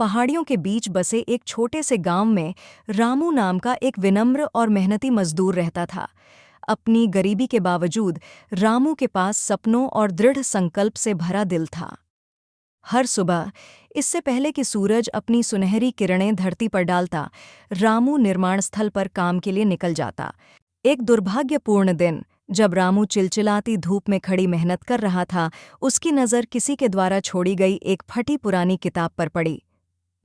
पहाड़ियों के बीच बसे एक छोटे से गांव में रामू नाम का एक विनम्र और मेहनती मजदूर रहता था। अपनी गरीबी के बावजूद रामू के पास सपनों और दृढ़ संकल्प से भरा दिल था। हर सुबह, इससे पहले कि सूरज अपनी सुनहरी किरणें धरती पर डालता, रामू निर्माण स्थल पर काम के लिए निकल जाता। एक दुर्भाग्यपूर्ण दिन, जब रामू चिलचिलाती धूप में खड़ी मेहनत कर रहा था, उसकी नज़र किसी के द्वारा छोड़ी गई एक फटी पुरानी किताब पर पड़ी।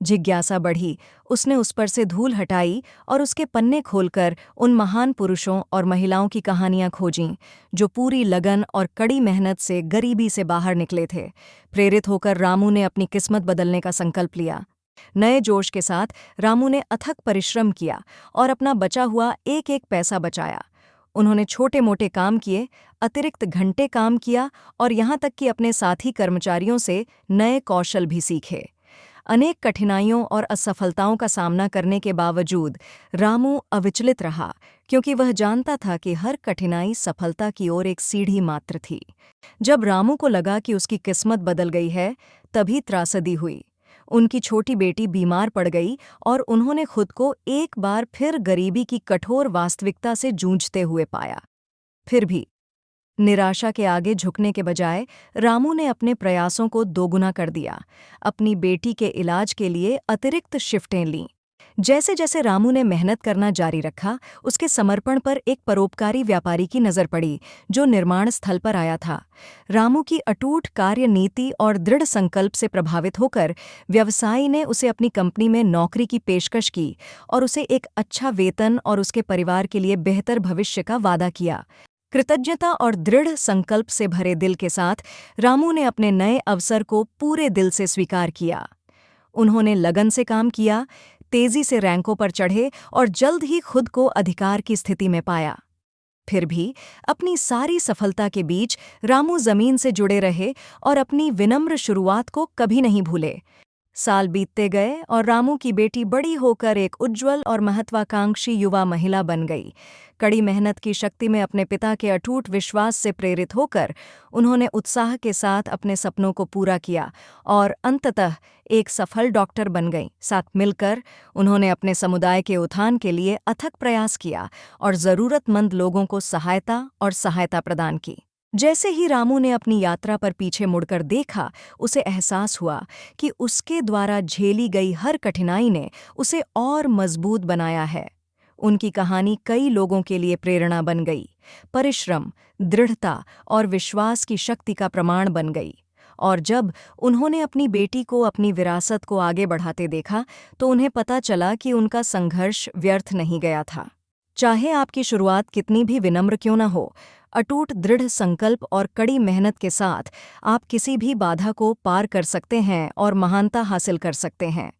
जिज्ञासा बढ़ी, उसने उस पर से धूल हटाई और उसके पन्ने खोलकर उन महान पुरुषों और महिलाओं की कहानियां खोजीं, जो पूरी लगन और कड़ी मेहनत से गरीबी से बाहर निकले थे। प्रेरित होकर रामू ने अपनी किस्मत बदलने का संकल्प लिया। नए जोश के साथ रामू ने अथक परिश्रम किया और अपना बचा हुआ एक एक पैसा बचाया। उन्होंने छोटे मोटे काम किए, अतिरिक्त घंटे काम किया और यहाँ तक कि अपने साथी कर्मचारियों से नए कौशल भी सीखे। अनेक कठिनाइयों और असफलताओं का सामना करने के बावजूद रामू अविचलित रहा, क्योंकि वह जानता था कि हर कठिनाई सफलता की ओर एक सीढ़ी मात्र थी। जब रामू को लगा कि उसकी किस्मत बदल गई है, तभी त्रासदी हुई। उनकी छोटी बेटी बीमार पड़ गई और उन्होंने खुद को एक बार फिर गरीबी की कठोर वास्तविकता से जूझते हुए पाया। फिर भी निराशा के आगे झुकने के बजाय रामू ने अपने प्रयासों को दोगुना कर दिया। अपनी बेटी के इलाज के लिए अतिरिक्त शिफ्टें लीं। जैसे जैसे रामू ने मेहनत करना जारी रखा, उसके समर्पण पर एक परोपकारी व्यापारी की नज़र पड़ी, जो निर्माण स्थल पर आया था। रामू की अटूट कार्य नीति और दृढ़ संकल्प से प्रभावित होकर व्यवसायी ने उसे अपनी कंपनी में नौकरी की पेशकश की और उसे एक अच्छा वेतन और उसके परिवार के लिए बेहतर भविष्य का वादा किया। कृतज्ञता और दृढ़ संकल्प से भरे दिल के साथ रामू ने अपने नए अवसर को पूरे दिल से स्वीकार किया। उन्होंने लगन से काम किया, तेजी से रैंकों पर चढ़े और जल्द ही खुद को अधिकार की स्थिति में पाया। फिर भी अपनी सारी सफलता के बीच रामू जमीन से जुड़े रहे और अपनी विनम्र शुरुआत को कभी नहीं भूले। साल बीतते गए और रामू की बेटी बड़ी होकर एक उज्ज्वल और महत्वाकांक्षी युवा महिला बन गई। कड़ी मेहनत की शक्ति में अपने पिता के अटूट विश्वास से प्रेरित होकर उन्होंने उत्साह के साथ अपने सपनों को पूरा किया और अंततः एक सफल डॉक्टर बन गई। साथ मिलकर उन्होंने अपने समुदाय के उत्थान के लिए अथक प्रयास किया और ज़रूरतमंद लोगों को सहायता प्रदान की। जैसे ही रामू ने अपनी यात्रा पर पीछे मुड़कर देखा, उसे एहसास हुआ कि उसके द्वारा झेली गई हर कठिनाई ने उसे और मजबूत बनाया है। उनकी कहानी कई लोगों के लिए प्रेरणा बन गई, परिश्रम, दृढ़ता और विश्वास की शक्ति का प्रमाण बन गई। और जब उन्होंने अपनी बेटी को अपनी विरासत को आगे बढ़ाते देखा, तो उन्हें पता चला कि उनका संघर्ष व्यर्थ नहीं गया था। चाहे आपकी शुरुआत कितनी भी विनम्र क्यों न हो, अटूट दृढ़ संकल्प और कड़ी मेहनत के साथ आप किसी भी बाधा को पार कर सकते हैं और महानता हासिल कर सकते हैं।